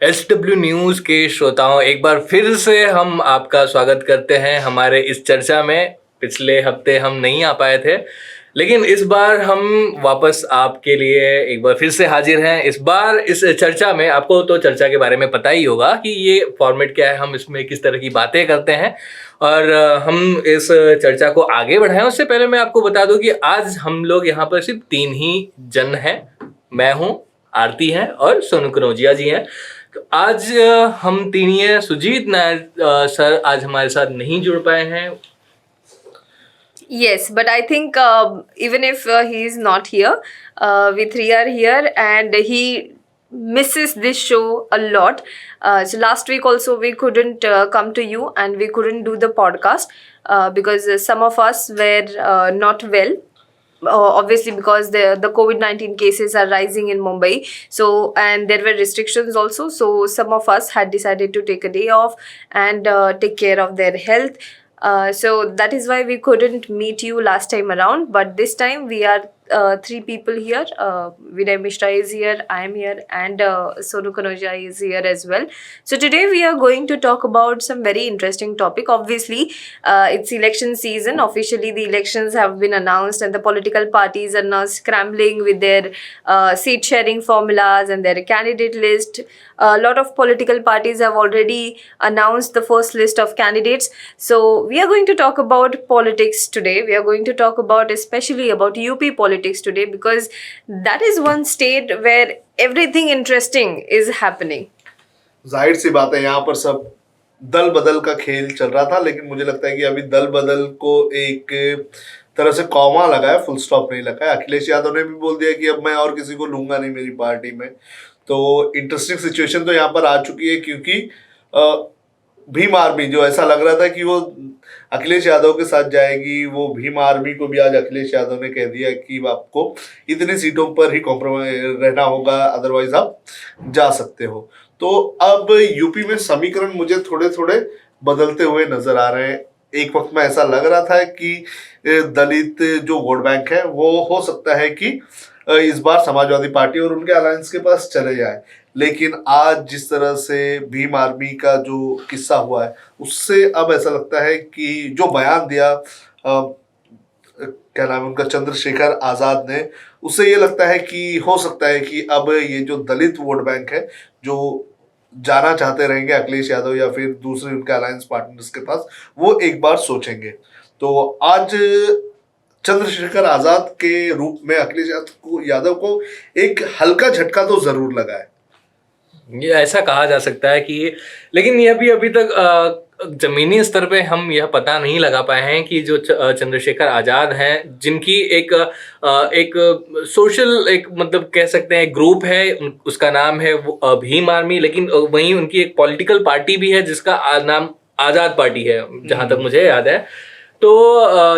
SW news के श्रोताओं, एक बार फिर से हम आपका स्वागत करते हैं हमारे इस चर्चा में। पिछले हफ्ते हम नहीं आ पाए थे, लेकिन इस बार हम वापस आपके लिए एक बार फिर से हाजिर हैं। इस बार इस चर्चा में आपको तो चर्चा के बारे में पता ही होगा कि ये फॉर्मेट क्या है, हम इसमें किस तरह की बातें करते हैं और हम इस चर्चा को आगे बढ़ाएं उससे पहले मैं आपको बता दूं कि आज हम लोग यहाँ पर सिर्फ 3 ही जन हैं। मैं हूँ, आरती हैं और सोनू कनौजिया जी हैं। तो आज हम तीन ही हैं। सुजीत नायर सर आज हमारे साथ नहीं जुड़ पाए हैं। Yes, but I think even if he is not here, we three are here and he misses this show a lot. So last week also we couldn't come to you and we couldn't do the podcast because some of us were not well. Obviously because the COVID-19 cases are rising in Mumbai, so and there were restrictions also, so some of us had decided to take a day off and take care of their health. So that is why we couldn't meet you last time around, but this time we are 3 people here. Vinay Mishra is here, I am here, and Sonu Kanoja is here as well. So today we are going to talk about some very interesting topic. Obviously, it's election season. Officially, the elections have been announced, and the political parties are now scrambling with their seat sharing formulas and their candidate list. A lot of political parties have already announced the first list of candidates. So we are going to talk about politics today. We are going to talk about especially about UP politics today because that is one state where everything interesting is happening. जाहिर सी बात है, यहाँ पर सब दल बदल का खेल चल रहा था, लेकिन मुझे लगता है कि अभी दल बदल को एक तरह से कॉमा लगा है, फुल स्टॉप नहीं लगा है। अखिलेश यादव ने भी बोल दिया कि अब मैं और किसी को लूंगा नहीं मेरी पार्टी में। तो इंटरेस्टिंग सिचुएशन तो यहाँ पर आ चुकी है, क्योंकि भीम आर्मी जो ऐसा लग रहा था कि वो अखिलेश यादव के साथ जाएगी, वो भीम आर्मी को भी आज अखिलेश यादव ने कह दिया कि आपको इतनी सीटों पर ही कॉम्प्रोमाइज रहना होगा, अदरवाइज आप जा सकते हो। तो अब यूपी में समीकरण मुझे थोड़े थोड़े बदलते हुए नजर आ रहे हैं। एक वक्त में ऐसा लग रहा था कि दलित जो वोट बैंक है वो हो सकता है कि इस बार समाजवादी पार्टी और उनके अलायंस के पास चले जाए, लेकिन आज जिस तरह से भीम आर्मी का जो किस्सा हुआ है उससे अब ऐसा लगता है कि जो बयान दिया क्या नाम है उनका, चंद्रशेखर आजाद ने, उससे ये लगता है कि हो सकता है कि अब ये जो दलित वोट बैंक है जो जाना चाहते रहेंगे अखिलेश यादव या फिर दूसरे उनके अलायंस पार्टनर्स के पास, वो एक बार सोचेंगे। तो आज चंद्रशेखर आजाद के रूप में अखिलेश यादव को एक हल्का झटका तो जरूर लगा है, ये ऐसा कहा जा सकता है कि, लेकिन यह भी अभी तक जमीनी स्तर पे हम यह पता नहीं लगा पाए हैं कि जो चंद्रशेखर आजाद हैं, जिनकी एक सोशल एक मतलब कह सकते हैं ग्रुप है, उसका नाम है भीम आर्मी, लेकिन वहीं उनकी एक पॉलिटिकल पार्टी भी है जिसका नाम आजाद पार्टी है, जहां तक मुझे याद है। तो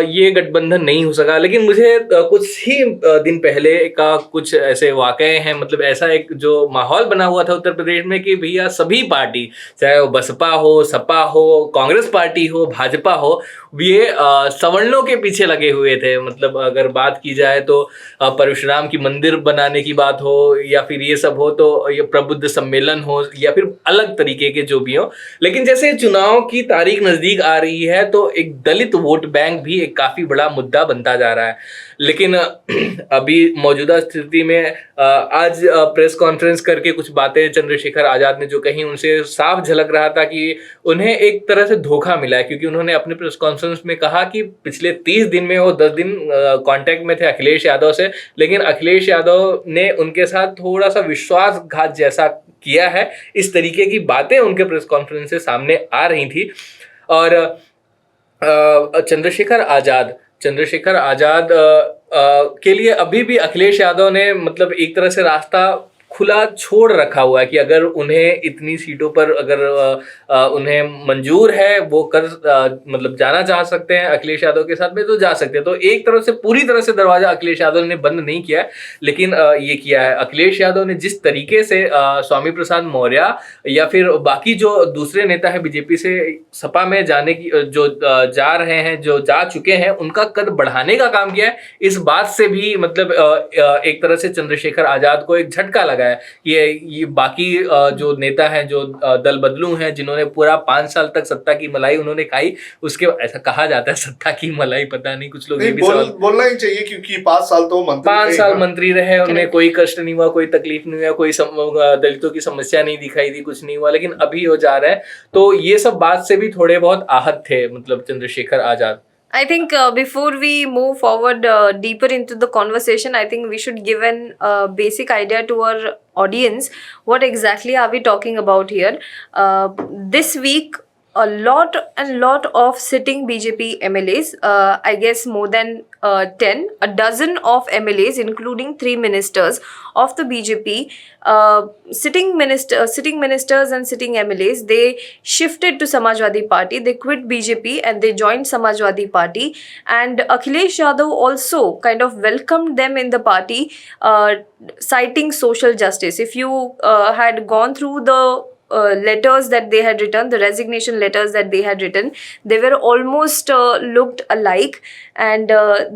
ये गठबंधन नहीं हो सका। लेकिन मुझे कुछ ही दिन पहले का कुछ ऐसे वाकये हैं, मतलब ऐसा एक जो माहौल बना हुआ था उत्तर प्रदेश में कि भैया सभी पार्टी, चाहे वो बसपा हो, सपा हो, कांग्रेस पार्टी हो, भाजपा हो, ये सवर्णों के पीछे लगे हुए थे। मतलब अगर बात की जाए तो परशुराम की मंदिर बनाने की बात हो या फिर ये सब हो, तो ये प्रबुद्ध सम्मेलन हो या फिर अलग तरीके के जो भी हो। लेकिन जैसे चुनाव की तारीख नज़दीक आ रही है तो एक दलित वोट बैंक भी एक काफ़ी बड़ा मुद्दा बनता जा रहा है। लेकिन अभी मौजूदा स्थिति में आज प्रेस कॉन्फ्रेंस करके कुछ बातें चंद्रशेखर आज़ाद ने जो कही, उनसे साफ झलक रहा था कि उन्हें एक तरह से धोखा मिला है, क्योंकि उन्होंने अपने प्रेस कॉन्फ्रेंस में कहा कि पिछले 30 दिन में वो 10 दिन कांटेक्ट में थे अखिलेश यादव से, लेकिन अखिलेश यादव ने उनके साथ थोड़ा सा विश्वासघात जैसा किया है। इस तरीके की बातें उनके प्रेस कॉन्फ्रेंस से सामने आ रही थी। और चंद्रशेखर आजाद के लिए अभी भी अखिलेश यादव ने मतलब एक तरह से रास्ता खुला छोड़ रखा हुआ है कि अगर उन्हें इतनी सीटों पर अगर उन्हें मंजूर है, वो कर मतलब जाना चाह सकते हैं अखिलेश यादव के साथ में, तो जा सकते हैं। तो एक तरह से पूरी तरह से दरवाजा अखिलेश यादव ने बंद नहीं किया है, लेकिन ये किया है अखिलेश यादव ने जिस तरीके से स्वामी प्रसाद मौर्य या फिर बाकी जो दूसरे नेता है बीजेपी से सपा में जाने की जो जा रहे हैं, जो जा चुके हैं, उनका कद बढ़ाने का काम किया है। इस बात से भी मतलब एक तरह से चंद्रशेखर आजाद को एक झटका लगा लगा है। ये बाकी जो नेता हैं, जो दल बदलू हैं, जिन्होंने पूरा 5 साल तक सत्ता की मलाई उन्होंने खाई, उसके ऐसा कहा जाता है सत्ता की मलाई, पता नहीं कुछ लोग ये भी बोलना ही चाहिए, क्योंकि 5 साल तो मंत्री 5 साल मंत्री रहे, उनमें Correct. कोई कष्ट नहीं हुआ, कोई तकलीफ नहीं हुआ, कोई दलितों की समस्या नहीं दिखाई दी, कुछ नहीं हुआ, लेकिन अभी हो जा रहा है। तो ये सब बात से भी थोड़े बहुत आहत थे मतलब Chandrashekhar Azad. I think before we move forward deeper into the conversation, I think we should give an basic idea to our audience. What exactly are we talking about here? This week, a lot of sitting BJP MLAs, I guess more than 10, a dozen of MLAs, including 3 ministers of the BJP, sitting ministers and sitting MLAs, they shifted to Samajwadi Party. They quit BJP and they joined Samajwadi Party. And Akhilesh Yadav also kind of welcomed them in the party, citing social justice. If you had gone through the letters that they had written, the resignation letters that they had written, they were almost looked alike. And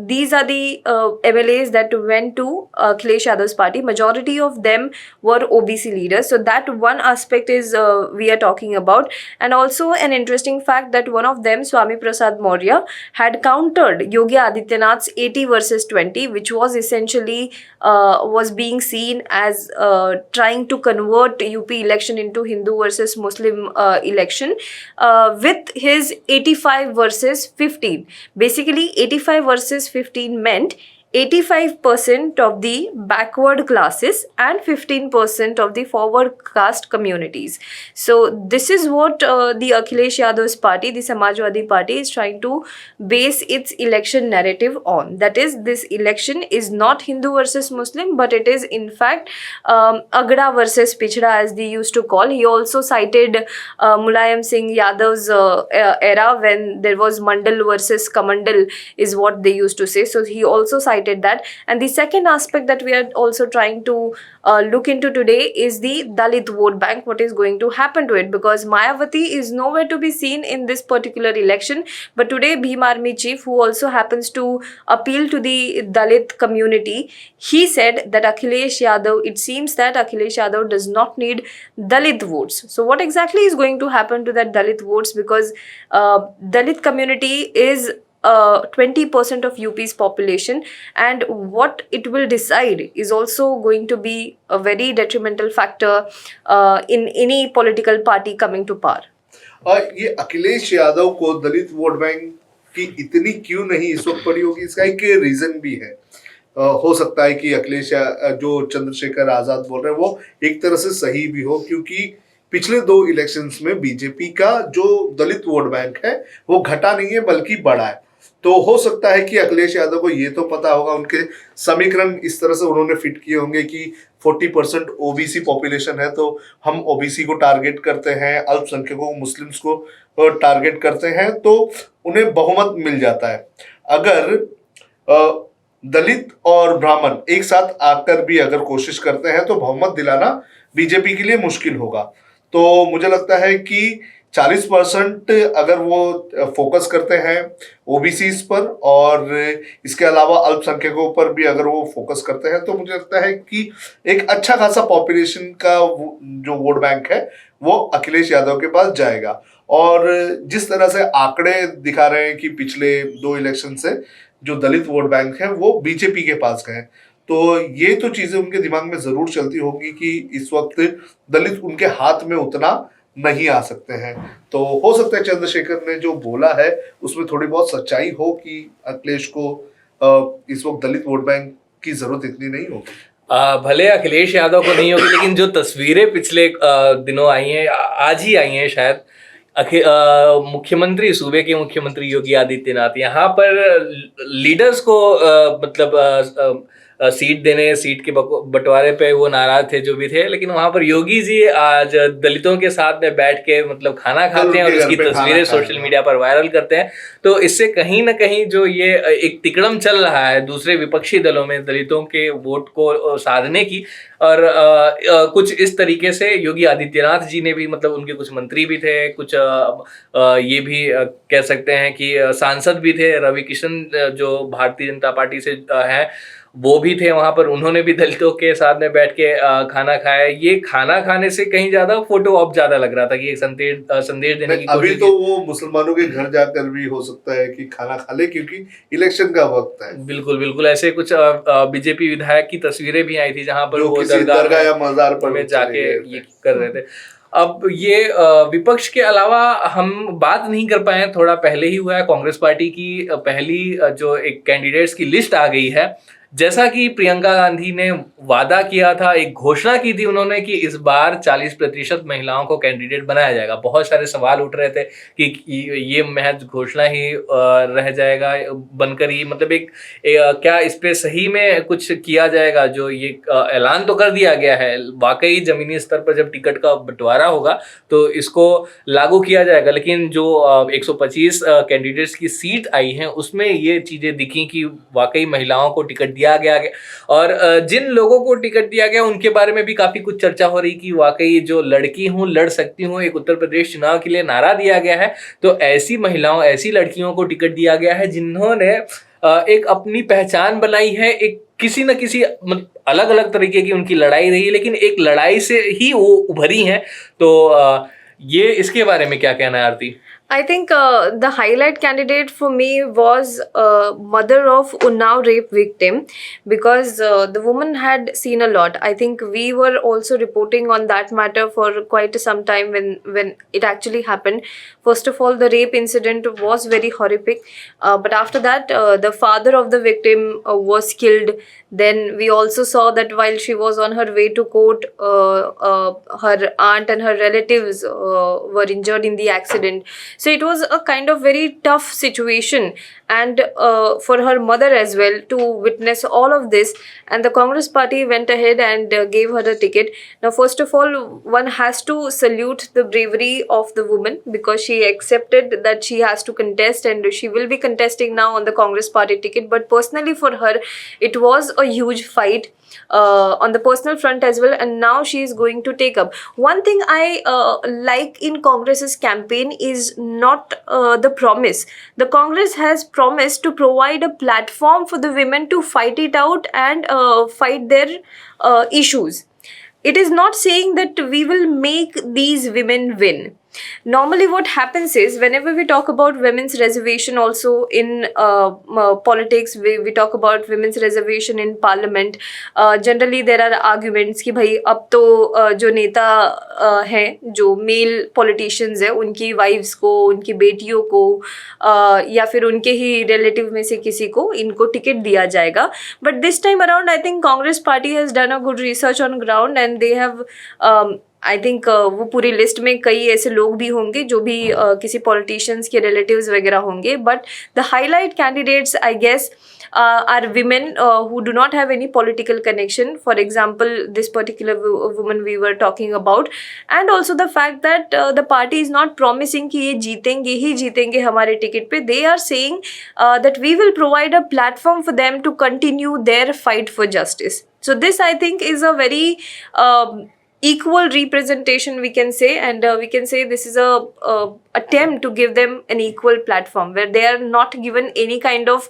these are the MLAs that went to Akhilesh Yadav's party. Majority of them were OBC leaders. So that one aspect is we are talking about. And also an interesting fact that one of them, Swami Prasad Maurya, had countered Yogi Adityanath's 80 versus 20, which was essentially was being seen as trying to convert UP election into Hindu versus Muslim election, with his 85 versus 15. Basically, 85 versus 15 meant 85% of the backward classes and 15% of the forward caste communities. So this is what the Akhilesh Yadav's party, the Samajwadi Party, is trying to base its election narrative on. That is, this election is not Hindu versus Muslim, but it is in fact Agda versus Pichda, as they used to call. He also cited Mulayam Singh Yadav's era, when there was Mandal versus Kamandal, is what they used to say. So he also cited that. And the second aspect that we are also trying to look into today is the Dalit vote bank. What is going to happen to it? Because Mayawati is nowhere to be seen in this particular election. But today, Bhim Army Chief, who also happens to appeal to the Dalit community, he said that Akhilesh Yadav, it seems that Akhilesh Yadav does not need Dalit votes. So what exactly is going to happen to that Dalit votes? Because Dalit community is 20% of UP's population, and what it will decide is also going to be a very detrimental factor in any political party coming to power. और ये अखिलेश यादव को दलित vote bank की इतनी क्यों नहीं इस वक्त पड़ी होगी, इसका एक रीजन भी है। हो सकता है कि अखिलेश जो चंद्रशेखर आजाद बोल रहे हैं वो एक तरह से सही भी हो, क्योंकि पिछले 2 इलेक्शंस में बीजेपी का जो दलित वोट बैंक है वो घटा नहीं है बल्कि बढ़ा है। तो हो सकता है कि अखिलेश यादव को ये तो पता होगा, उनके समीकरण इस तरह से उन्होंने फिट किए होंगे कि 40% ओबीसी पॉपुलेशन है तो हम ओबीसी को टारगेट करते हैं, अल्पसंख्यकों को, मुस्लिम्स को टारगेट करते हैं, तो उन्हें बहुमत मिल जाता है। अगर दलित और ब्राह्मण एक साथ आकर भी अगर कोशिश करते हैं तो बहुमत दिलाना बीजेपी के लिए मुश्किल होगा। तो मुझे लगता है कि 40% अगर वो फोकस करते हैं ओबीसीज पर और इसके अलावा अल्पसंख्यकों पर भी अगर वो फोकस करते हैं, तो मुझे लगता है कि एक अच्छा खासा पॉपुलेशन का जो वोट बैंक है वो अखिलेश यादव के पास जाएगा। और जिस तरह से आंकड़े दिखा रहे हैं कि पिछले 2 इलेक्शन से जो दलित वोट बैंक है वो बीजेपी के पास गए, तो ये तो चीजें उनके दिमाग में जरूर चलती होगी कि इस वक्त दलित उनके हाथ में उतना नहीं आ सकते हैं। तो हो सकता है चंद्रशेखर ने जो बोला है उसमें थोड़ी बहुत सच्चाई हो कि अखिलेश को इस वक्त दलित वोट बैंक की जरूरत इतनी नहीं होगी। भले अखिलेश यादव को नहीं होगी, लेकिन जो तस्वीरें पिछले दिनों आई हैं, आज ही आई हैं शायद, मुख्यमंत्री, सूबे के मुख्यमंत्री योगी आदित्यनाथ यहाँ पर लीडर्स को मतलब सीट देने, सीट के बंटवारे पे वो नाराज थे जो भी थे, लेकिन वहां पर योगी जी आज दलितों के साथ में बैठ के मतलब खाना खाते हैं और उसकी तस्वीरें सोशल मीडिया पर वायरल करते हैं। तो इससे कहीं ना कहीं जो ये एक तिकड़म चल रहा है दूसरे विपक्षी दलों में दलितों के वोट को साधने की, और कुछ इस तरीके से योगी आदित्यनाथ जी ने भी, मतलब उनके कुछ मंत्री भी थे, कुछ ये भी कह सकते हैं कि सांसद भी थे, रवि किशन जो भारतीय जनता पार्टी से हैं, वो भी थे वहां पर, उन्होंने भी दलितों के साथ में बैठ के खाना खाया। ये खाना खाने से कहीं ज्यादा फोटो ऑप ज्यादा लग रहा था कि एक संदेश देने की अभी कोशिश तो वो मुसलमानों के घर जाकर भी हो सकता है कि खाना खा ले, क्योंकि इलेक्शन का वक्त है। बिल्कुल बिल्कुल, ऐसे कुछ बीजेपी विधायक की तस्वीरें भी आई थी जहां पर जो वो किसी दरगाह दरगाह या मजार पर में चले जाके गए ये थे। कर रहे थे। अब ये विपक्ष के अलावा हम बात नहीं कर पाए, थोड़ा पहले ही हुआ है, कांग्रेस पार्टी की पहली जो एक कैंडिडेट्स की लिस्ट आ गई है। जैसा कि प्रियंका गांधी ने वादा किया था, एक घोषणा की थी उन्होंने कि इस बार 40% महिलाओं को कैंडिडेट बनाया जाएगा। बहुत सारे सवाल उठ रहे थे कि ये महज घोषणा ही रह जाएगा बनकर ही, मतलब क्या इस पे सही में कुछ किया जाएगा? जो ये ऐलान तो कर दिया गया है, वाकई जमीनी स्तर पर जब टिकट का बंटवारा होगा तो इसको लागू किया जाएगा। लेकिन जो 125 कैंडिडेट्स की सीट आई हैं उसमें ये चीजें दिखी कि वाकई महिलाओं को टिकट दिया गया। और जिन लोगों को टिकट दिया गया उनके बारे में भी काफी कुछ चर्चा हो रही कि वाकई जो लड़की हूं लड़ सकती हूं, एक उत्तर प्रदेश चुनाव के लिए नारा दिया गया है। तो ऐसी महिलाओं, ऐसी लड़कियों को टिकट दिया गया है जिन्होंने एक अपनी पहचान बनाई है, एक किसी न किसी अलग अलग तरीके की उनकी लड़ाई रही, लेकिन एक लड़ाई से ही वो उभरी हैं। तो ये इसके बारे में क्या कहना है आरती? I think the highlight candidate for me was mother of Unnao rape victim, because the woman had seen a lot. I think we were also reporting on that matter for quite some time when it actually happened. First of all, the rape incident was very horrific, but after that, the father of the victim was killed. Then we also saw that while she was on her way to court, her aunt and her relatives were injured in the accident. So it was a kind of very tough situation, and for her mother as well to witness all of this. And the Congress party went ahead and gave her a ticket. Now, first of all, one has to salute the bravery of the woman, because she accepted that she has to contest, and she will be contesting now on the Congress party ticket. But personally for her, it was a huge fight on the personal front as well, and now she is going to take up. One thing I like in Congress's campaign is not the promise. The Congress has promised to provide a platform for the women to fight it out and fight their issues. It is not saying that we will make these women win. Normally what happens is, whenever we talk about women's reservation also in politics, we talk about women's reservation in parliament, generally there are arguments कि भाई अब तो जो नेता हैं, जो mail politicians हैं, उनकी वाइफ्स को, उनकी बेटियों को या फिर उनके ही रिलेटिव में से किसी को इनको टिकट दिया जाएगा. But this time around I think Congress party has done a good research on ground, and they have I think वो पूरी लिस्ट में कई ऐसे लोग भी होंगे जो भी किसी पॉलिटिशियंस के रिलेटिव्स वगैरह होंगे. But the highlight candidates I guess are women who do not have any political connection. For example, this particular woman we were talking about, and also the fact that the party is not promising कि ये जीतेंगे ही जीतेंगे हमारे ticket पे. They are saying that we will provide a platform for them to continue their fight for justice. So this I think is a very equal representation, we can say, and we can say this is a attempt to give them an equal platform where they are not given any kind of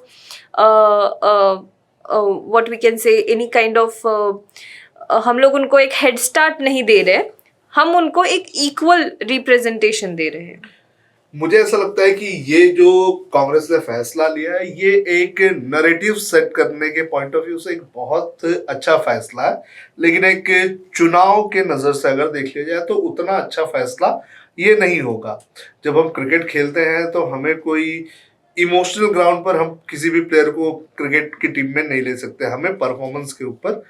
what we can say, any kind of हम लोग उनको एक head start नहीं दे रहे, हम उनको एक equal representation दे रहे हैं. मुझे ऐसा लगता है कि ये जो कांग्रेस ने फैसला लिया है, ये एक नैरेटिव सेट करने के पॉइंट ऑफ व्यू से एक बहुत अच्छा फैसला है, लेकिन एक चुनाव के नज़र से अगर देख लिया जाए तो उतना अच्छा फैसला ये नहीं होगा. जब हम क्रिकेट खेलते हैं तो हमें कोई इमोशनल ग्राउंड पर हम किसी भी प्लेयर को क्रिकेट की टीम में नहीं ले सकते. हमें परफॉर्मेंस के ऊपर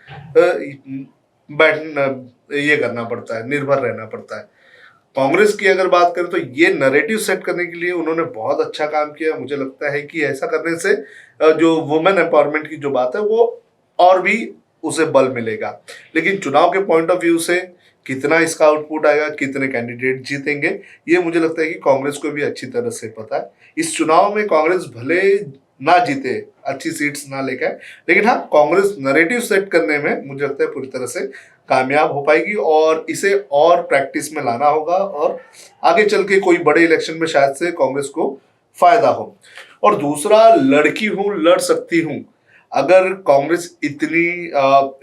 ये करना पड़ता है, निर्भर रहना पड़ता है. कांग्रेस की अगर बात करें तो ये नैरेटिव सेट करने के लिए उन्होंने बहुत अच्छा काम किया. मुझे लगता है कि ऐसा करने से जो वुमेन एम्पावरमेंट की जो बात है वो और भी उसे बल मिलेगा. लेकिन चुनाव के पॉइंट ऑफ व्यू से कितना इसका आउटपुट आएगा, कितने कैंडिडेट जीतेंगे, ये मुझे लगता है कि कांग्रेस को भी अच्छी तरह से पता है. इस चुनाव में कांग्रेस भले ना जीते, अच्छी सीट्स ना लेकर, लेकिन हाँ, कांग्रेस नैरेटिव सेट करने में मुझे लगता है पूरी तरह से कामयाब हो पाएगी, और इसे और प्रैक्टिस में लाना होगा और आगे चल के कोई बड़े इलेक्शन में शायद से कांग्रेस को फायदा हो. और दूसरा, लड़की हूँ लड़ सकती हूँ. अगर कांग्रेस इतनी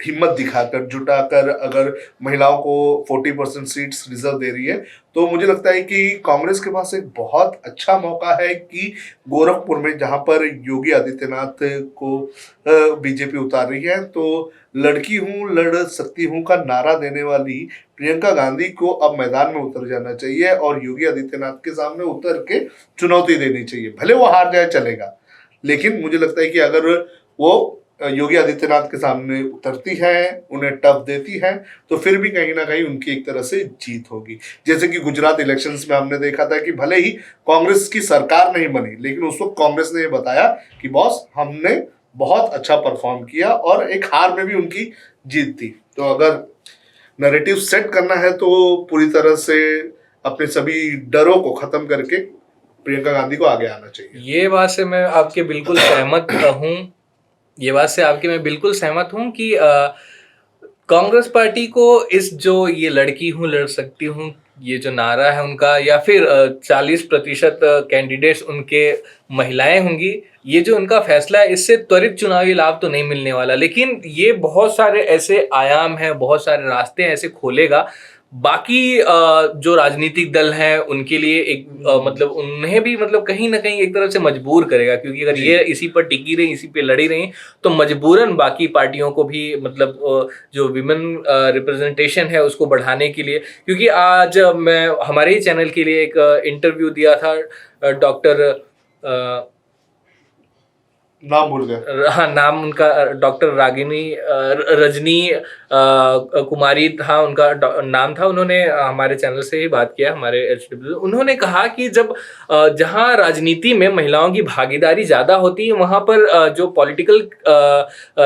हिम्मत दिखाकर जुटाकर अगर महिलाओं को 40% सीट्स रिजर्व दे रही है, तो मुझे लगता है कि कांग्रेस के पास एक बहुत अच्छा मौका है कि गोरखपुर में, जहां पर योगी आदित्यनाथ को बीजेपी उतार रही है, तो लड़की हूं लड़ सकती हूं का नारा देने वाली प्रियंका गांधी को अब मैदान में उतर जाना चाहिए और योगी आदित्यनाथ के सामने उतर के चुनौती देनी चाहिए। भले वो हार जाए चलेगा, लेकिन मुझे लगता है कि अगर वो योगी आदित्यनाथ के सामने उतरती है, उन्हें टफ देती है, तो फिर भी कहीं ना कहीं उनकी एक तरह से जीत होगी। जैसे कि गुजरात इलेक्शंस में हमने देखा था कि भले ही कांग्रेस की सरकार नहीं बनी, लेकिन उस वक्त कांग्रेस ने ये बताया कि बॉस हमने बहुत अच्छा परफॉर्म किया और एक हार में भी उनकी जीत थी। तो अगर नैरेटिव सेट करना है तो पूरी तरह से अपने सभी डरों को खत्म करके प्रियंका गांधी को आगे आना चाहिए। ये बात से मैं आपके बिल्कुल सहमत हूँ। ये बात से आपके मैं बिल्कुल सहमत हूँ कि कांग्रेस पार्टी को इस जो ये लड़की हूँ लड़ सकती हूँ ये जो नारा है उनका, या फिर 40% कैंडिडेट्स उनके महिलाएं होंगी, ये जो उनका फैसला है, इससे त्वरित चुनावी लाभ तो नहीं मिलने वाला, लेकिन ये बहुत सारे ऐसे आयाम हैं, बहुत सारे रास्ते ऐसे खोलेगा बाकी जो राजनीतिक दल हैं उनके लिए एक मतलब उन्हें भी मतलब कहीं ना कहीं एक तरह से मजबूर करेगा, क्योंकि अगर ये इसी पर टिकी रही, इसी पे लड़ी रही, तो मजबूरन बाकी पार्टियों को भी मतलब जो विमेन रिप्रेजेंटेशन है उसको बढ़ाने के लिए, क्योंकि आज मैं हमारे ही चैनल के लिए एक इंटरव्यू दिया था डॉक्टर नाम भूल गए, हाँ नाम उनका डॉक्टर रागिनी रजनी कुमारी था उनका नाम था। उन्होंने हमारे चैनल से ही बात किया, हमारे HW। उन्होंने कहा कि जब जहाँ राजनीति में महिलाओं की भागीदारी ज़्यादा होती है वहाँ पर जो पॉलिटिकल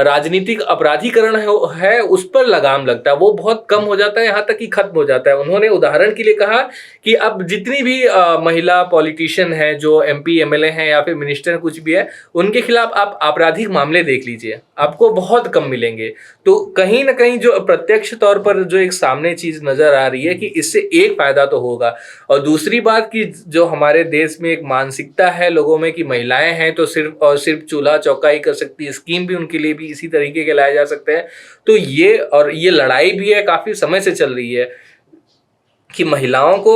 राजनीतिक अपराधीकरण है उस पर लगाम लगता है, वो बहुत कम हो जाता है, यहाँ तक कि खत्म हो जाता है। उन्होंने उदाहरण के लिए कहा कि अब जितनी भी महिला पॉलिटिशियन है जो MP MLA हैं या फिर मिनिस्टर कुछ भी है, उनके खिलाफ आप आपराधिक मामले देख लीजिए, आपको बहुत कम मिलेंगे। तो कहीं ना कहीं जो प्रत्यक्ष तौर पर जो एक सामने चीज नजर आ रही है कि इससे एक फायदा तो होगा। और दूसरी बात कि जो हमारे देश में एक मानसिकता है लोगों में कि महिलाएं हैं तो सिर्फ और सिर्फ चूल्हा चौका ही कर सकती है, स्कीम भी उनके लिए भी इसी तरीके के लाए जा सकते हैं। तो ये लड़ाई भी है, काफी समय से चल रही है कि महिलाओं को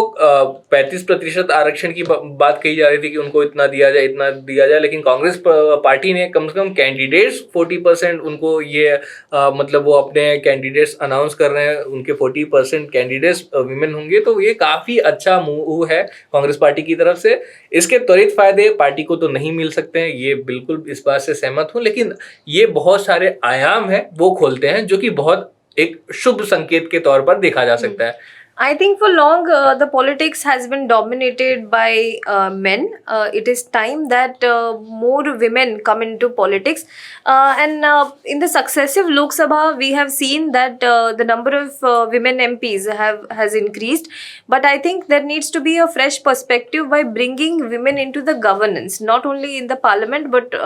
35% आरक्षण की बात कही जा रही थी कि उनको इतना दिया जाए, लेकिन कांग्रेस पार्टी ने कम से कम कैंडिडेट्स 40% उनको ये मतलब वो अपने कैंडिडेट्स अनाउंस कर रहे हैं, उनके 40% कैंडिडेट्स विमेन होंगे। तो ये काफ़ी अच्छा मूव है कांग्रेस पार्टी की तरफ से। इसके त्वरित फायदे पार्टी को तो नहीं मिल सकते हैं, ये बिल्कुल इस बात से सहमत हूँ, लेकिन ये बहुत सारे आयाम हैं वो खोलते हैं जो कि बहुत एक शुभ संकेत के तौर पर देखा जा सकता है। I think for long the politics has been dominated by men. It is time that more women come into politics. And in the successive Lok Sabha, we have seen that the number of women MPs has increased. But I think there needs to be a fresh perspective by bringing women into the governance, not only in the parliament but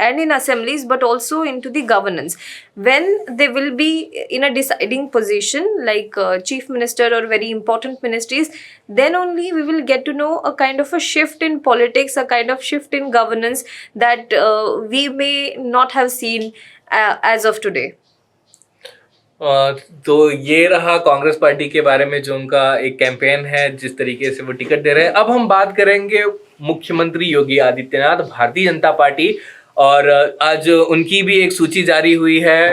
and in assemblies, but also into the governance. When they will be in a deciding position like chief minister or very important ministries, then only we will get to know a kind of a shift in politics, a kind of shift in governance that we may not have seen as of today. तो ये रहा Congress party के बारे में जो उनका एक campaign है, जिस तरीके से वो टिकट दे रहे हैं। अब हम बात करेंगे मुख्यमंत्री योगी आदित्यनाथ, भारतीय जनता पार्टी, और आज उनकी भी एक सूची जारी हुई है।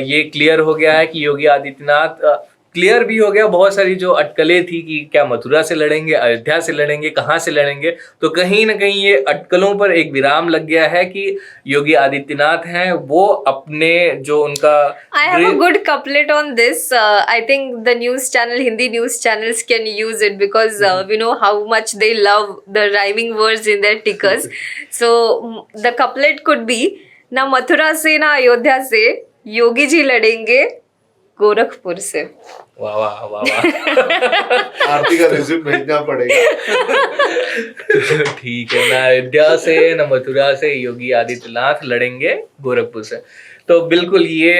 ये क्लियर हो गया है कि योगी आदित्यनाथ क्लियर भी हो गया, बहुत सारी जो अटकलें थी कि क्या मथुरा से लड़ेंगे, अयोध्या से लड़ेंगे, कहाँ से लड़ेंगे, तो कहीं ना कहीं ये अटकलों पर एक विराम लग गया है कि योगी आदित्यनाथ हैं वो अपने जो उनका I have a good couplet on this. I think the news channel, Hindi news channels can use it because we know how much they love the rhyming words in their tickers. So the couplet could be, ना मथुरा से ना अयोध्या से योगी जी लड़ेंगे गोरखपुर से। वाह वाह वाह वाह। आरती का रिज्यूम भेजना पड़ेगा। ठीक है, ना अयोध्या से ना मथुरा से योगी आदित्यनाथ लड़ेंगे गोरखपुर से। तो बिल्कुल ये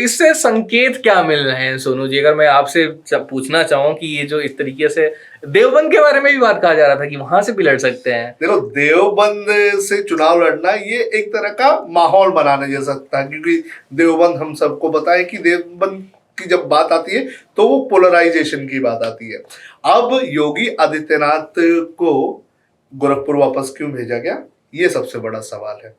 इससे संकेत क्या मिल रहे हैं सोनू जी? अगर मैं आपसे पूछना चाहूँ कि ये जो इस तरीके से देवबंद के बारे में भी बात कहा जा रहा था कि वहां से भी लड़ सकते हैं। देखो, देवबंद से चुनाव लड़ना ये एक तरह का माहौल बनाने जैसा था, क्योंकि देवबंद हम सबको पता है कि देवबंद की जब बात आती है तो वो पोलराइजेशन की बात आती है। अब योगी आदित्यनाथ को गोरखपुर वापस क्यों भेजा गया, ये सबसे बड़ा सवाल है।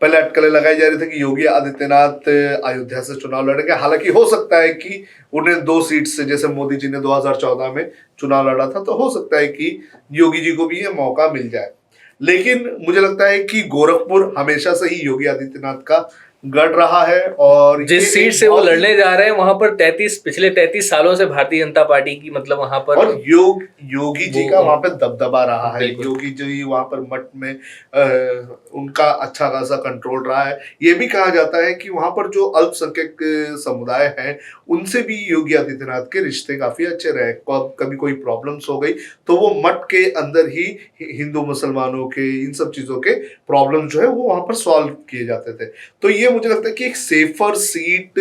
पहले अटकलें लगाई जा रही थी कि योगी आदित्यनाथ अयोध्या से चुनाव लड़ेंगे, हालांकि हो सकता है कि उन्हें 2 सीट से, जैसे मोदी जी ने 2014 में चुनाव लड़ा था, तो हो सकता है कि योगी जी को भी ये मौका मिल जाए। लेकिन मुझे लगता है कि गोरखपुर हमेशा से ही योगी आदित्यनाथ का गढ़ रहा है, और जिस सीट से वो लड़ने जा रहे हैं वहां पर पिछले 33 सालों से भारतीय जनता पार्टी की मतलब वहां पर, और योगी जी का वहां पे दबदबा रहा है। योगी जी वहां पर मठ में उनका अच्छा खासा कंट्रोल रहा है। ये भी कहा जाता है कि वहां पर जो अल्पसंख्यक समुदाय हैं उनसे भी योगी आदित्यनाथ के रिश्ते काफी अच्छे रहे। कभी कोई प्रॉब्लम्स हो गई तो वो मठ के अंदर ही हिंदू मुसलमानों के इन सब चीजों के प्रॉब्लम जो है वो वहां पर सॉल्व किए जाते थे। तो ये मुझे लगता है कि एक सेफर सीट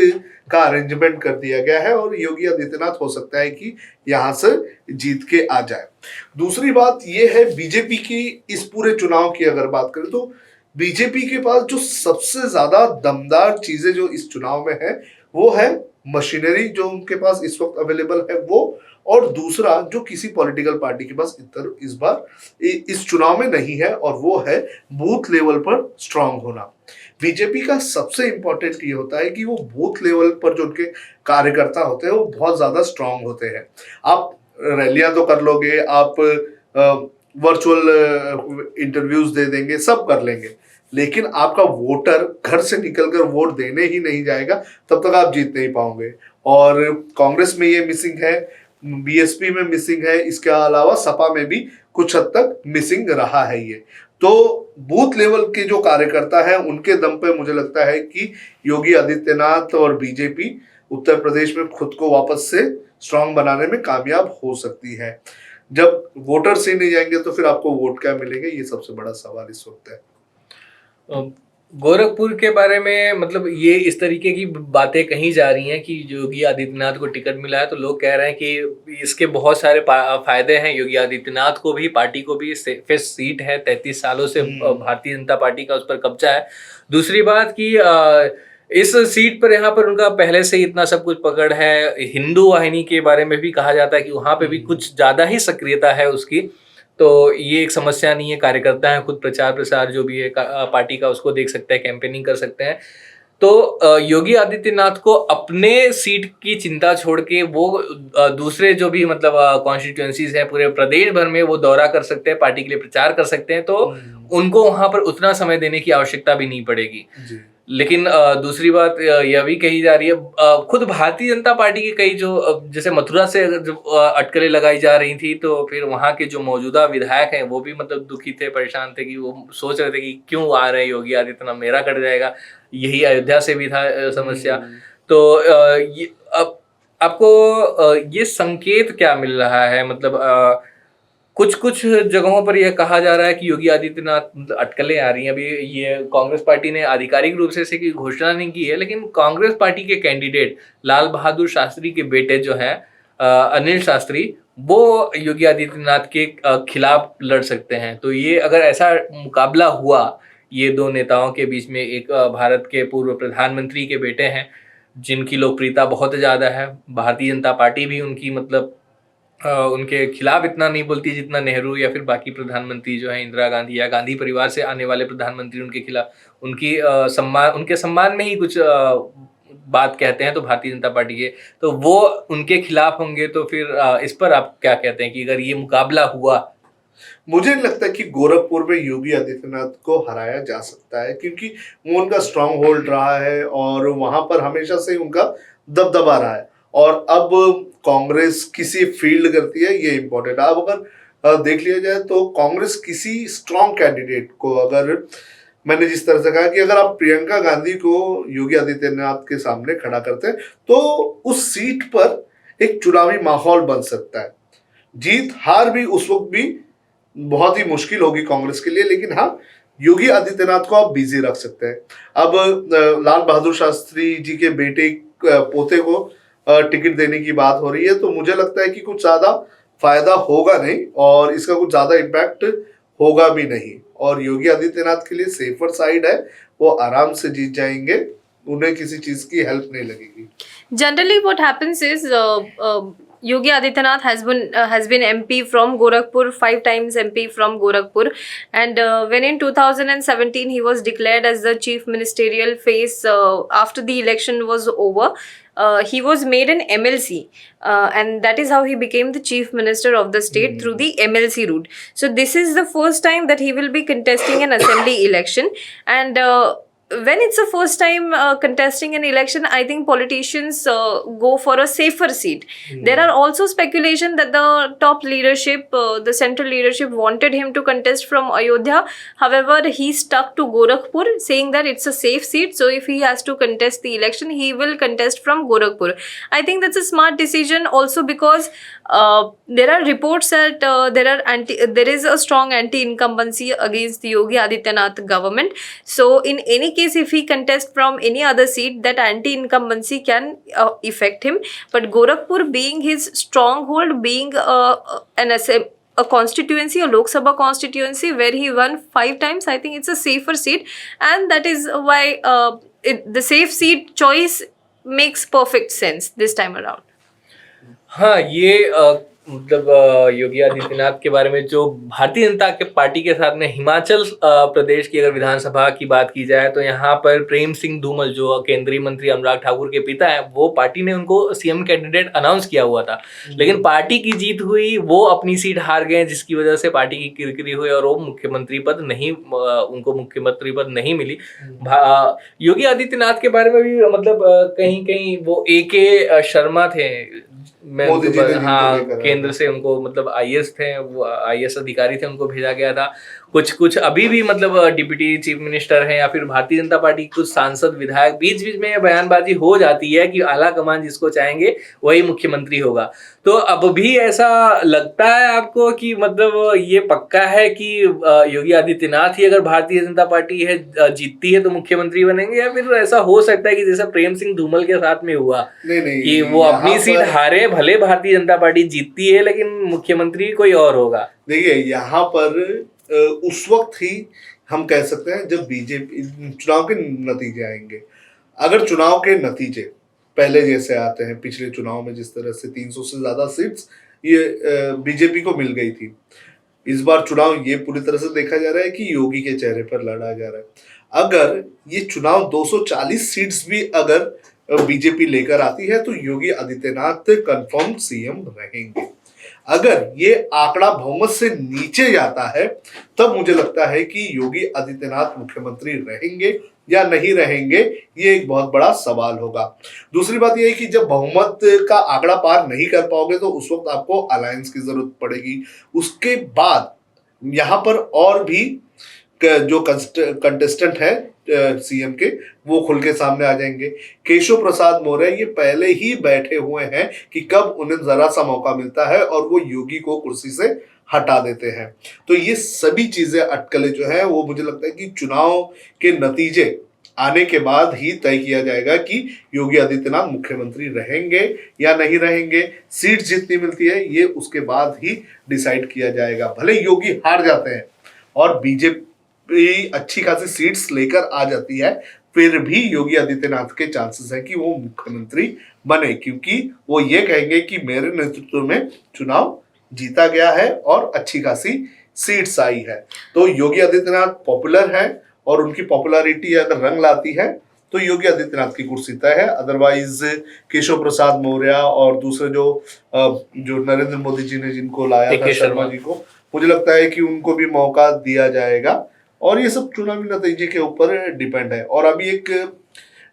का अरेंजमेंट कर दिया गया है, और योगी आदित्यनाथ हो सकता है कि यहां से जीत के आ जाए। दूसरी बात यह है, बीजेपी की इस पूरे चुनाव की अगर बात करें तो बीजेपी के पास जो सबसे ज्यादा दमदार चीजें जो इस चुनाव में है वो है मशीनरी, जो उनके पास इस वक्त अवेलेबल है वो, और दूसरा जो किसी पॉलिटिकल पार्टी के पास इस बार इस चुनाव में नहीं है, और वो है बूथ लेवल पर स्ट्रांग होना। बीजेपी का सबसे इंपॉर्टेंट ये होता है कि वो बूथ लेवल पर जो उनके कार्यकर्ता होते हैं वो बहुत ज्यादा स्ट्रांग होते हैं। आप रैलियां तो कर लोगे, आप वर्चुअल इंटरव्यूज दे देंगे, सब कर लेंगे, लेकिन आपका वोटर घर से निकलकर वोट देने ही नहीं जाएगा, तब तक आप जीत नहीं पाओगे। और कांग्रेस में ये मिसिंग है, बीएसपी में मिसिंग है, इसके अलावा सपा में भी कुछ हद तक मिसिंग रहा है ये। तो बूथ लेवल के जो कार्यकर्ता हैं उनके दम पे मुझे लगता है कि योगी आदित्यनाथ और बीजेपी उत्तर प्रदेश में खुद को वापस से स्ट्रांग बनाने में कामयाब हो सकती है। जब वोटर्स ही नहीं जाएंगे तो फिर आपको वोट क्या मिलेंगे, ये सबसे बड़ा सवाल इस वक्त है। गोरखपुर के बारे में मतलब ये इस तरीके की बातें कही जा रही हैं कि योगी आदित्यनाथ को टिकट मिला है, तो लोग कह रहे हैं कि इसके बहुत सारे फायदे हैं योगी आदित्यनाथ को भी, पार्टी को भी। सेफेस्ट सीट है, 33 सालों से भारतीय जनता पार्टी का उस पर कब्जा है। दूसरी बात कि इस सीट पर यहाँ पर उनका पहले से ही इतना सब कुछ पकड़ है। हिंदू वाहिनी के बारे में भी कहा जाता है कि वहां पे भी कुछ ज्यादा ही सक्रियता है उसकी, तो ये एक समस्या नहीं है। कार्यकर्ता हैं, खुद प्रचार प्रसार जो भी है पार्टी का उसको देख सकते हैं, कैंपेनिंग कर सकते हैं। तो योगी आदित्यनाथ को अपने सीट की चिंता छोड़ के वो दूसरे जो भी मतलब कॉन्स्टिट्यूएंसीज हैं पूरे प्रदेश भर में वो दौरा कर सकते हैं, पार्टी के लिए प्रचार कर सकते हैं, तो उनको वहां पर उतना समय देने की आवश्यकता भी नहीं पड़ेगी। लेकिन दूसरी बात यह भी कही जा रही है, खुद भारतीय जनता पार्टी की कई जो जैसे मथुरा से जो अटकलें लगाई जा रही थी, तो फिर वहाँ के जो मौजूदा विधायक हैं वो भी मतलब दुखी थे, परेशान थे कि वो सोच रहे थे कि क्यों आ रहे हैं योगी आदित्यनाथ, मेरा कट जाएगा। यही अयोध्या से भी था समस्या। तो आपको ये संकेत क्या मिल रहा है? मतलब कुछ कुछ जगहों पर यह कहा जा रहा है कि योगी आदित्यनाथ अटकलें आ रही हैं। अभी ये कांग्रेस पार्टी ने आधिकारिक रूप से इसकी घोषणा नहीं की है, लेकिन कांग्रेस पार्टी के कैंडिडेट लाल बहादुर शास्त्री के बेटे जो हैं अनिल शास्त्री, वो योगी आदित्यनाथ के खिलाफ लड़ सकते हैं। तो ये अगर ऐसा मुकाबला हुआ ये दो नेताओं के बीच में, एक भारत के पूर्व प्रधानमंत्री के बेटे हैं जिनकी लोकप्रियता बहुत ज़्यादा है, भारतीय जनता पार्टी भी उनकी मतलब उनके खिलाफ इतना नहीं बोलती जितना नेहरू या फिर बाकी प्रधानमंत्री जो है इंदिरा गांधी या गांधी परिवार से आने वाले प्रधानमंत्री उनके खिलाफ उनकी उनके सम्मान में ही कुछ बात कहते हैं तो भारतीय जनता पार्टी के, तो वो उनके खिलाफ होंगे। तो फिर इस पर आप क्या कहते हैं कि अगर ये मुकाबला हुआ? मुझे लगता है कि गोरखपुर में योगी आदित्यनाथ को हराया जा सकता है, क्योंकि वो उनका स्ट्रांग होल्ड रहा है और वहां पर हमेशा से उनका दबदबा रहा है। और अब कांग्रेस किसी फील्ड करती है ये इंपॉर्टेंट है। अब अगर देख लिया जाए तो कांग्रेस किसी स्ट्रांग कैंडिडेट को, अगर मैंने जिस तरह से कहा कि अगर आप प्रियंका गांधी को योगी आदित्यनाथ के सामने खड़ा करते हैं तो उस सीट पर एक चुनावी माहौल बन सकता है। जीत हार भी उस वक्त भी बहुत ही मुश्किल होगी कांग्रेस के लिए, लेकिन हाँ योगी आदित्यनाथ को आप बिजी रख सकते हैं। अब लाल बहादुर शास्त्री जी के बेटे पोते को टिकट देने की बात हो रही है, तो मुझे लगता है कि कुछ ज्यादा फायदा होगा नहीं और इसका कुछ ज्यादा इम्पैक्ट होगा भी नहीं। और योगी आदित्यनाथ के लिए सेफर साइड है, वो आराम से जीत जाएंगे, उन्हें किसी चीज की हेल्प नहीं लगेगी। Generally, what happens is Yogi Adityanath has been MP from Gorakhpur, 5 times MP from Gorakhpur, and when in 2017 he was declared as the chief ministerial face after the election was over. He was made an MLC, and that is how he became the chief minister of the state through the MLC route. So this is the first time that he will be contesting an assembly election, and when it's the first time contesting an election, I think politicians go for a safer seat. There are also speculation that the top leadership, the central leadership, wanted him to contest from Ayodhya. However, he stuck to Gorakhpur, saying that it's a safe seat. So if he has to contest the election, he will contest from Gorakhpur. I think that's a smart decision, also because there are reports that there is a strong anti-incumbency against the Yogi Adityanath government. So in any case, if he contests from any other seat, that anti-incumbency can affect him. But Gorakhpur being his stronghold, being a constituency, a Lok Sabha constituency where he won 5 times, I think it's a safer seat, and that is why the safe seat choice makes perfect sense this time around. हाँ, ये मतलब योगी आदित्यनाथ के बारे में जो भारतीय जनता के party के साथ में हिमाचल प्रदेश की अगर विधानसभा की बात की जाए, तो यहाँ पर प्रेम सिंह धूमल जो केंद्रीय मंत्री अनुराग ठाकुर के पिता है, वो पार्टी ने उनको सीएम कैंडिडेट अनाउंस किया हुआ था, लेकिन पार्टी की जीत हुई, वो अपनी सीट हार गए, जिसकी वजह से पार्टी की किरकिरी हुई और वो उनको मुख्यमंत्री पद नहीं मिली। योगी आदित्यनाथ के बारे में भी मतलब कहीं कहीं वो AK शर्मा थे, केंद्र से उनको मतलब IAS थे, वो IAS अधिकारी थे, उनको भेजा गया था। कुछ अभी भी मतलब डिप्टी चीफ मिनिस्टर हैं या फिर भारतीय जनता पार्टी के कुछ सांसद विधायक बीच बीच में बयानबाजी हो जाती है कि आला कमान जिसको चाहेंगे वही मुख्यमंत्री होगा। तो अब भी ऐसा लगता है आपको कि मतलब ये पक्का है कि योगी आदित्यनाथ ही अगर भारतीय जनता पार्टी है जीतती है तो मुख्यमंत्री बनेंगे, या फिर ऐसा हो सकता है कि जैसा प्रेम सिंह धूमल के साथ में हुआ नहीं, कि वो अपनी सीट हारे, भले भारतीय जनता पार्टी जीतती है लेकिन मुख्यमंत्री कोई और होगा? देखिए, यहाँ पर उस वक्त ही हम कह सकते हैं जब बीजेपी चुनाव के नतीजे आएंगे। अगर चुनाव के नतीजे पहले जैसे आते हैं, पिछले चुनाव में जिस तरह से 300 से ज्यादा सीट्स ये बीजेपी को मिल गई थी, इस बार चुनाव ये पूरी तरह से देखा जा रहा है कि योगी के चेहरे पर लड़ा जा रहा है। अगर ये चुनाव 240 सीट्स भी अगर बीजेपी लेकर आती है तो योगी आदित्यनाथ कंफर्म सीएम रहेंगे। अगर ये आंकड़ा बहुमत से नीचे जाता है तब मुझे लगता है कि योगी आदित्यनाथ मुख्यमंत्री रहेंगे या नहीं रहेंगे, ये एक बहुत बड़ा सवाल होगा। दूसरी बात यह है कि जब बहुमत का आंकड़ा पार नहीं कर पाओगे तो उस वक्त आपको अलायंस की जरूरत पड़ेगी। उसके बाद यहाँ पर और भी जो कंटेस्टेंट है सीएम के, वो खुल के सामने आ जाएंगे। केशव प्रसाद मौर्य ये पहले ही बैठे हुए हैं कि कब उन्हें जरा सा मौका मिलता है और वो योगी को कुर्सी से हटा देते हैं। तो ये सभी चीजें, अटकलें जो है वो मुझे लगता है कि चुनाव के नतीजे आने के बाद ही तय किया जाएगा कि योगी आदित्यनाथ मुख्यमंत्री रहेंगे या नहीं रहेंगे। सीट जितनी मिलती है ये उसके बाद ही डिसाइड किया जाएगा। भले योगी हार जाते हैं और बीजेपी अच्छी खासी सीट्स लेकर आ जाती है, फिर भी योगी आदित्यनाथ के चांसेस है कि वो मुख्यमंत्री बने, क्योंकि वो ये कहेंगे कि मेरे नेतृत्व में चुनाव जीता गया है और अच्छी खासी सीट्स आई है। तो योगी आदित्यनाथ पॉपुलर है और उनकी पॉपुलैरिटी अगर रंग लाती है तो योगी आदित्यनाथ की कुर्सी तय है। अदरवाइज केशव प्रसाद मौर्य और दूसरे जो नरेंद्र मोदी जी ने जिनको लाया था, शर्मा जी को, मुझे लगता है कि उनको भी मौका दिया जाएगा। और ये सब चुनावी नतीजे के ऊपर डिपेंड है। और अभी एक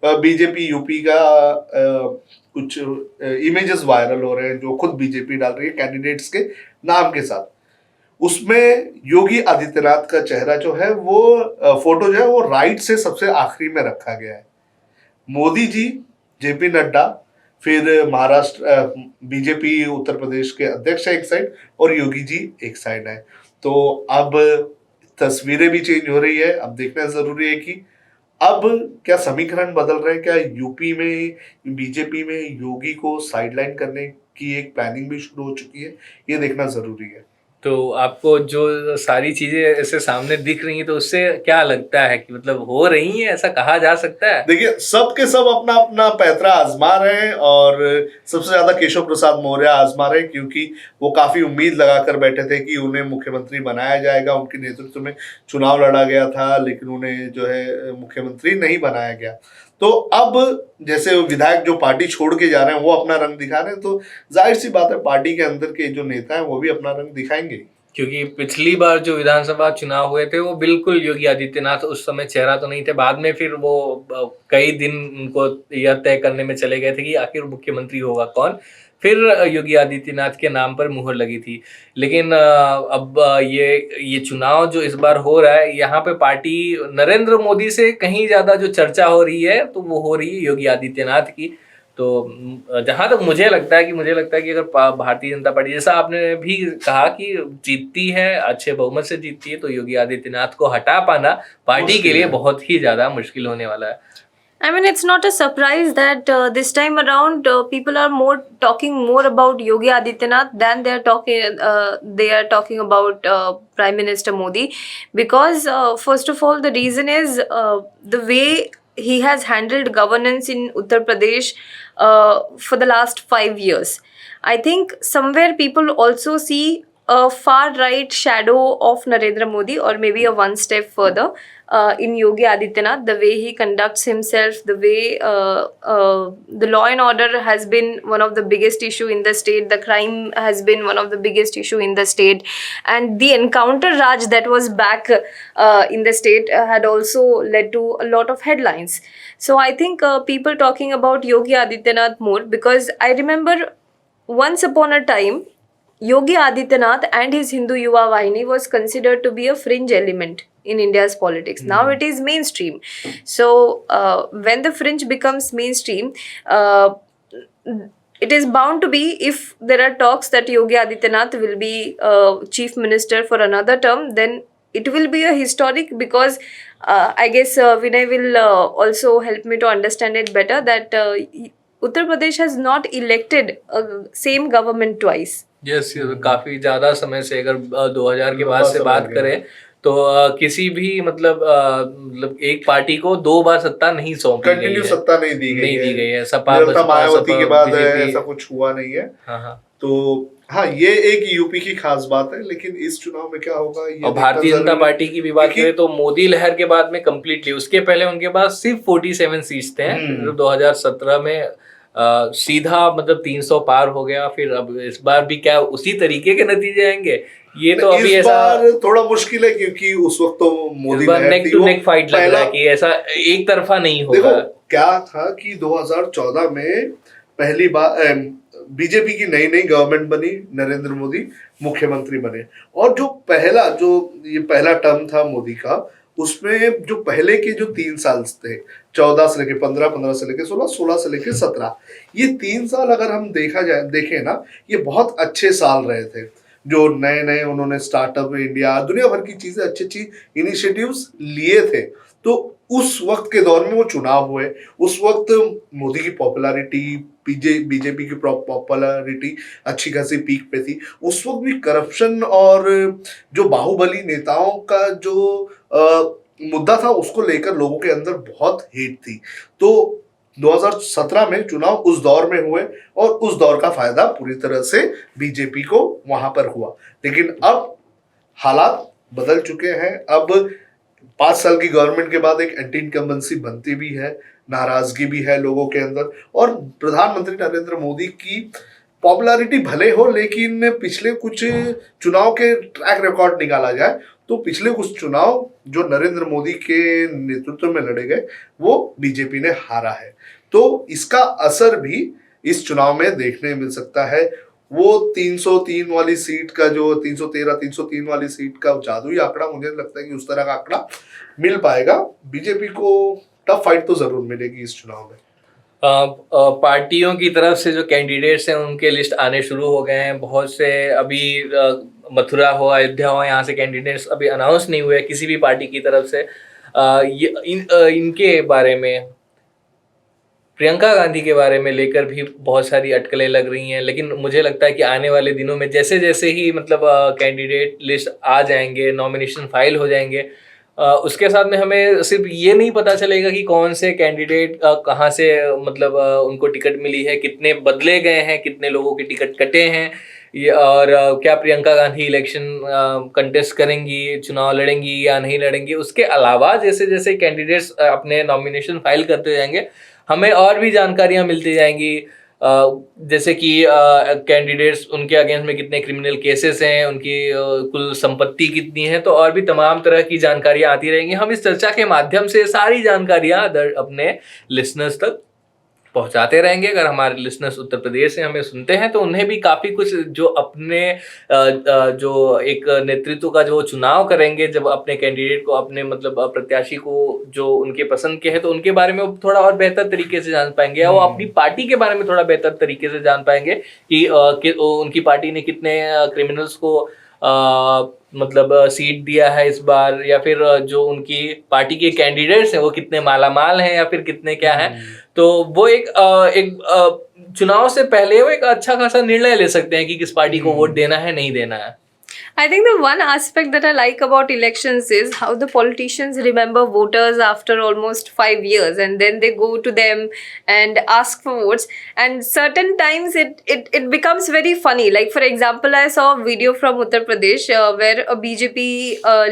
बीजेपी यूपी का कुछ इमेजेस वायरल हो रहे हैं जो खुद बीजेपी डाल रही है कैंडिडेट्स के नाम के साथ। उसमें योगी आदित्यनाथ का चेहरा जो है वो फोटो जो है वो राइट से सबसे आखिरी में रखा गया है। मोदी जी, जेपी नड्डा, फिर महाराष्ट्र बीजेपी उत्तर प्रदेश के अध्यक्ष है एक साइड और योगी जी एक साइड है। तो अब तस्वीरें भी चेंज हो रही है। अब देखना जरूरी है कि अब क्या समीकरण बदल रहे हैं, क्या यूपी में बीजेपी में योगी को साइडलाइन करने की एक प्लानिंग भी शुरू हो चुकी है, ये देखना जरूरी है। तो आपको जो सारी चीजें ऐसे सामने दिख रही हैं तो उससे क्या लगता है कि मतलब हो रही हैं, ऐसा कहा जा सकता है? देखिए, सब के सब अपना अपना पैतरा आजमा रहे हैं और सबसे ज्यादा केशव प्रसाद मौर्य आजमा रहे हैं, क्योंकि वो काफी उम्मीद लगाकर बैठे थे कि उन्हें मुख्यमंत्री बनाया जाएगा। उनके नेतृत्व में चुनाव लड़ा गया था, लेकिन उन्हें जो है मुख्यमंत्री नहीं बनाया गया। तो अब जैसे विधायक जो पार्टी छोड़ के जा रहे हैं वो अपना रंग दिखा रहे हैं, तो जाहिर सी बात है पार्टी के अंदर के जो नेता हैं वो भी अपना रंग दिखाएंगे। क्योंकि पिछली बार जो विधानसभा चुनाव हुए थे वो बिल्कुल योगी आदित्यनाथ उस समय चेहरा तो नहीं थे, बाद में फिर वो कई दिन उनको यह तय करने में चले गए थे कि आखिर मुख्यमंत्री होगा कौन। फिर योगी आदित्यनाथ के नाम पर मुहर लगी थी। लेकिन अब ये चुनाव जो इस बार हो रहा है, यहाँ पे पार्टी नरेंद्र मोदी से कहीं ज्यादा जो चर्चा हो रही है तो वो हो रही है योगी आदित्यनाथ की। तो जहां तक मुझे लगता है कि अगर भारतीय जनता पार्टी, जैसा आपने भी कहा कि जीतती है, अच्छे बहुमत से जीतती है, तो योगी आदित्यनाथ को हटा पाना पार्टी के लिए बहुत ही ज्यादा मुश्किल होने वाला है। I mean, it's not a surprise that this time around people are talking more about Yogi Adityanath than they are talking about Prime Minister Modi, because first of all the reason is the way he has handled governance in Uttar Pradesh for the last 5 years. I think somewhere people also see a far right shadow of Narendra Modi, or maybe a one step further in Yogi Adityanath, the way he conducts himself, the way the law and order has been one of the biggest issue in the state, the crime has been one of the biggest issue in the state, and the encounter Raj that was back in the state had also led to a lot of headlines. So I think people talking about Yogi Adityanath more, because I remember once upon a time Yogi Adityanath and his Hindu Yuva Vahini was considered to be a fringe element in India's politics. Now it is mainstream. So when the fringe becomes mainstream, it is bound to be, if there are talks that Yogi Adityanath will be chief minister for another term, then it will be a historic, because I guess Vinay will also help me to understand it better, that Uttar Pradesh has not elected a same government twice. Yes, काफी ज्यादा समय से, अगर 2000 के बाद से बात करें तो किसी भी मतलब एक पार्टी को 2 बार सत्ता नहीं सौंपी गई है, सत्ता नहीं दी गई है। सपा मायावती के बाद ऐसा कुछ हुआ नहीं है। हाँ। तो हाँ, ये एक यूपी की खास बात है, लेकिन इस चुनाव में क्या होगा ये। और भारतीय जनता पार्टी की भी बात करें तो मोदी लहर के बाद में कंप्लीटली, उसके पहले उनके पास सिर्फ 47 सीट्स थे, 2017 में सीधा मतलब 300 पार हो गया। फिर अब इस बार भी क्या उसी तरीके के नतीजे आएंगे, ये तो अभी ऐसा थोड़ा मुश्किल है, क्योंकि उस वक्त तो Modi neck to neck fight लग रहा है कि ऐसा एक तरफा नहीं होगा। देखो क्या था कि 2014 में पहली बार बीजेपी की नई गवर्नमेंट बनी, नरेंद्र मोदी मुख्यमंत्री बने, और जो ये पहला टर्म था मोदी का, उसमें जो पहले के जो 3 साल थे, 14 से लेके 15, 15 से लेके 16, 16 से लेके 17, ये 3 साल अगर हम देखें ना, ये बहुत अच्छे साल रहे थे। जो नए उन्होंने स्टार्टअप इंडिया, दुनिया भर की चीजें, अच्छी इनिशिएटिव्स लिए थे। तो उस वक्त के दौर में वो चुनाव हुए, उस वक्त मोदी की पॉपुलैरिटी, बीजेपी की पॉपुलैरिटी अच्छी खासी पीक पे थी। उस वक्त भी करप्शन और जो बाहुबली नेताओं का जो मुद्दा था, उसको लेकर लोगों के अंदर बहुत हेट थी। तो 2017 में चुनाव उस दौर में हुए, और उस दौर का फायदा पूरी तरह से बीजेपी को वहां पर हुआ। लेकिन अब हालात बदल चुके हैं। अब 5 साल की गवर्नमेंट के बाद एक एंटी इनकम्बेंसी बनती भी है, नाराजगी भी है लोगों के अंदर, और प्रधानमंत्री नरेंद्र मोदी की पॉपुलैरिटी भले हो, लेकिन पिछले कुछ चुनाव के ट्रैक रिकॉर्ड निकाला जाए तो पिछले कुछ चुनाव जो नरेंद्र मोदी के नेतृत्व में लड़े गए, वो बीजेपी ने हारा है। तो इसका असर भी इस चुनाव में देखने मिल सकता है। वो 303 वाली सीट का, जो 303 वाली सीट का जादुई आंकड़ा, मुझे लगता है कि उस तरह का आंकड़ा मिल पाएगा। बीजेपी को टफ फाइट तो जरूर मिलेगी इस चुनाव में। पार्टियों की तरफ से जो कैंडिडेट्स हैं उनके लिस्ट आने शुरू हो गए हैं बहुत से। अभी मथुरा हो, अयोध्या हो, यहाँ से कैंडिडेट्स अभी अनाउंस नहीं हुए किसी भी पार्टी की तरफ से। इनके बारे में, प्रियंका गांधी के बारे में लेकर भी बहुत सारी अटकलें लग रही हैं। लेकिन मुझे लगता है कि आने वाले दिनों में जैसे जैसे ही मतलब कैंडिडेट लिस्ट आ जाएंगे, नॉमिनेशन फाइल हो जाएंगे, उसके साथ में हमें सिर्फ ये नहीं पता चलेगा कि कौन से कैंडिडेट कहाँ से मतलब उनको टिकट मिली है, कितने बदले गए हैं, कितने लोगों के टिकट कटे हैं, ये और क्या प्रियंका गांधी इलेक्शन कंटेस्ट करेंगी, चुनाव लड़ेंगी या नहीं लड़ेंगी। उसके अलावा जैसे जैसे कैंडिडेट्स अपने नॉमिनेशन फाइल करते जाएंगे, हमें और भी जानकारियां मिलती जाएंगी, जैसे कि कैंडिडेट्स, उनके अगेंस्ट में कितने क्रिमिनल केसेस हैं, उनकी कुल संपत्ति कितनी है, तो और भी तमाम तरह की जानकारियां आती रहेंगी। हम इस चर्चा के माध्यम से सारी जानकारियां अपने लिसनर्स तक पहुंचाते रहेंगे। अगर हमारे लिसनर्स उत्तर प्रदेश से हमें सुनते हैं तो उन्हें भी काफ़ी कुछ जो अपने जो एक नेतृत्व का जो चुनाव करेंगे, जब अपने कैंडिडेट को, अपने मतलब प्रत्याशी को जो उनके पसंद के हैं, तो उनके बारे में वो थोड़ा और बेहतर तरीके से जान पाएंगे, या वो अपनी पार्टी के बारे में थोड़ा बेहतर तरीके से जान पाएंगे कि उनकी पार्टी ने कितने क्रिमिनल्स को मतलब सीट दिया है इस बार, या फिर जो उनकी पार्टी के कैंडिडेट्स हैं वो कितने मालामाल हैं या फिर कितने क्या हैं। तो वो एक चुनाव से पहले वो एक अच्छा खासा निर्णय ले सकते हैं कि किस पार्टी को वोट देना है, नहीं देना है। I think the one aspect that I like about elections is how the politicians remember voters after almost 5 years, and then they go to them and ask for votes. And certain times it becomes very funny. Like for example, I saw a video from Uttar Pradesh where a BJP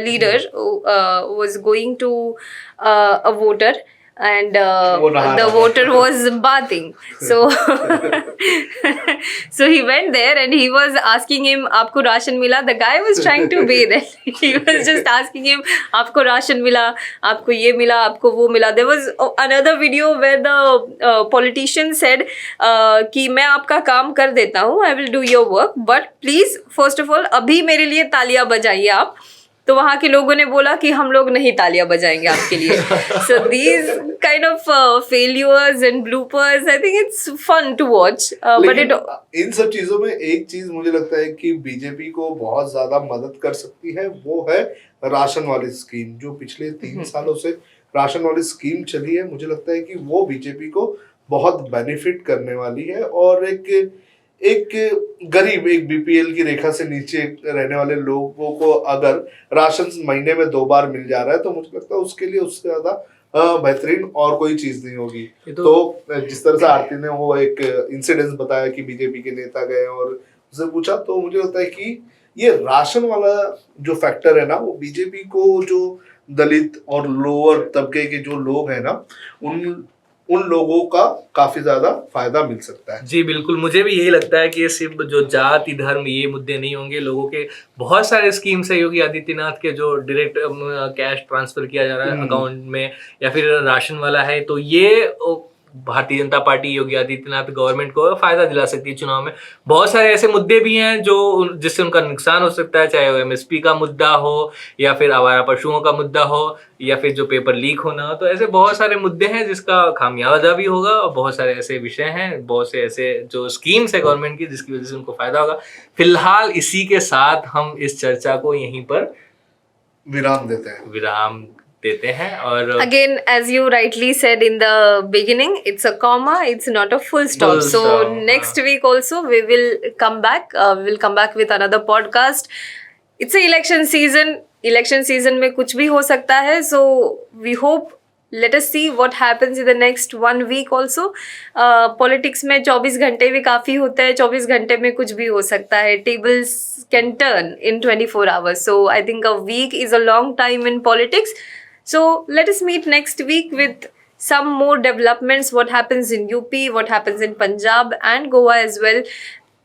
leader was going to a voter, and the voter was bathing, so so he went there and he was asking him, aapko ration mila? The guy was trying to bathe and he was just asking him, aapko ration mila, aapko ye mila, aapko wo mila. There was another video where the politician said कि मैं आपका काम कर देता हूँ, I will do your work, but please first of all अभी मेरे लिए तालियां बजाइए आप। तो वहाँ के लोगों ने बोला कि हम लोग नहीं तालियां बजाएंगे आपके लिए। So these kind of failures and bloopers, I think it's fun to watch. But इन सब चीजों में एक चीज मुझे लगता है कि बीजेपी को बहुत ज्यादा मदद कर सकती है, वो है राशन वाली स्कीम। जो पिछले 3 सालों से राशन वाली स्कीम चली है, मुझे लगता है कि वो बीजेपी को बहुत बेनिफिट करने वाली है। और एक गरीब, एक बीपीएल की रेखा से नीचे रहने वाले लोगों को अगर राशन महीने में 2 बार मिल जा रहा है, तो मुझे लगता है उसके लिए उससे ज्यादा बेहतरीन और कोई चीज नहीं होगी। तो जिस तरह से आरती ने वो एक इंसिडेंस बताया कि बीजेपी के नेता गए और उससे पूछा, तो मुझे लगता है कि ये राशन वाला जो फैक्टर है ना, वो बीजेपी को जो दलित और लोअर तबके के जो लोग हैं ना, उन लोगों का काफी ज्यादा फायदा मिल सकता है। जी बिल्कुल, मुझे भी यही लगता है कि सिर्फ जो जाति धर्म ये मुद्दे नहीं होंगे, लोगों के बहुत सारे स्कीम्स है योगी आदित्यनाथ के, जो डायरेक्ट कैश ट्रांसफर किया जा रहा है अकाउंट में, या फिर राशन वाला है, तो ये भारतीय जनता पार्टी, योगी आदित्यनाथ गवर्नमेंट को फायदा दिला सकती है चुनाव में। बहुत सारे ऐसे मुद्दे भी हैं जो जिससे उनका नुकसान हो सकता है, चाहे वो एमएसपी का मुद्दा हो, या फिर आवारा पशुओं का मुद्दा हो, या फिर जो पेपर लीक होना हो। तो ऐसे बहुत सारे मुद्दे हैं जिसका खामियाजा भी होगा, और बहुत सारे ऐसे विषय हैं, बहुत से ऐसे जो स्कीम्स है गवर्नमेंट की, जिसकी वजह से उनको फायदा होगा। फिलहाल इसी के साथ हम इस चर्चा को यहीं पर विराम देते हैं। और again, as you rightly said in the beginning, it's a comma, it's not a full stop. So next week also we will come back. We will come back with another podcast. It's a election season. Election season में कुछ भी हो सकता है. So we hope, let us see what happens in the next 1 week also. Politics में 24 घंटे भी काफ़ी होता है. 24 घंटे में कुछ भी हो सकता है. Tables can turn in 24 hours. So I think a week is a long time in politics. So let us meet next week with some more developments, what happens in UP, what happens in Punjab and Goa as well.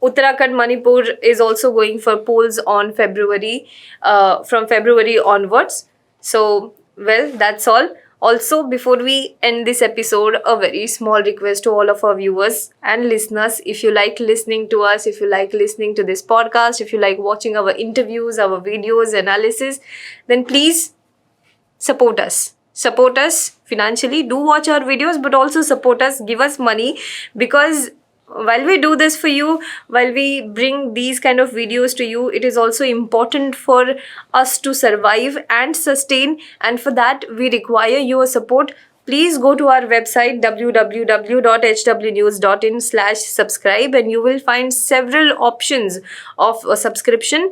Uttarakhand, Manipur is also going for polls on February, from February onwards. So, well, that's all. Also, before we end this episode, a very small request to all of our viewers and listeners. If you like listening to us, if you like listening to this podcast, if you like watching our interviews, our videos, analysis, then please support us financially. Do watch our videos, but also support us, give us money, because while we do this for you, while we bring these kind of videos to you, it is also important for us to survive and sustain, and for that we require your support. Please go to our website www.hwnews.in/subscribe and you will find several options of a subscription.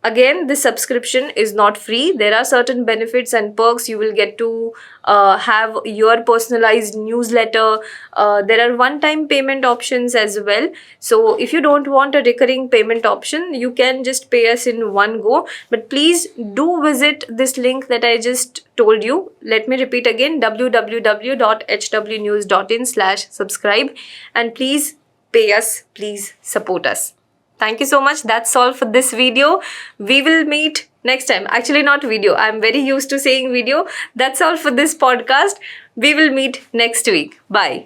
Again, this subscription is not free. There are certain benefits and perks. You will get to have your personalized newsletter. There are one-time payment options as well. So if you don't want a recurring payment option, you can just pay us in one go. But please do visit this link that I just told you. Let me repeat again, www.hwnews.in/subscribe, and please pay us, please support us. Thank you so much. That's all for this video. We will meet next time. Actually, not video. I'm very used to saying video. That's all for this podcast. We will meet next week. Bye.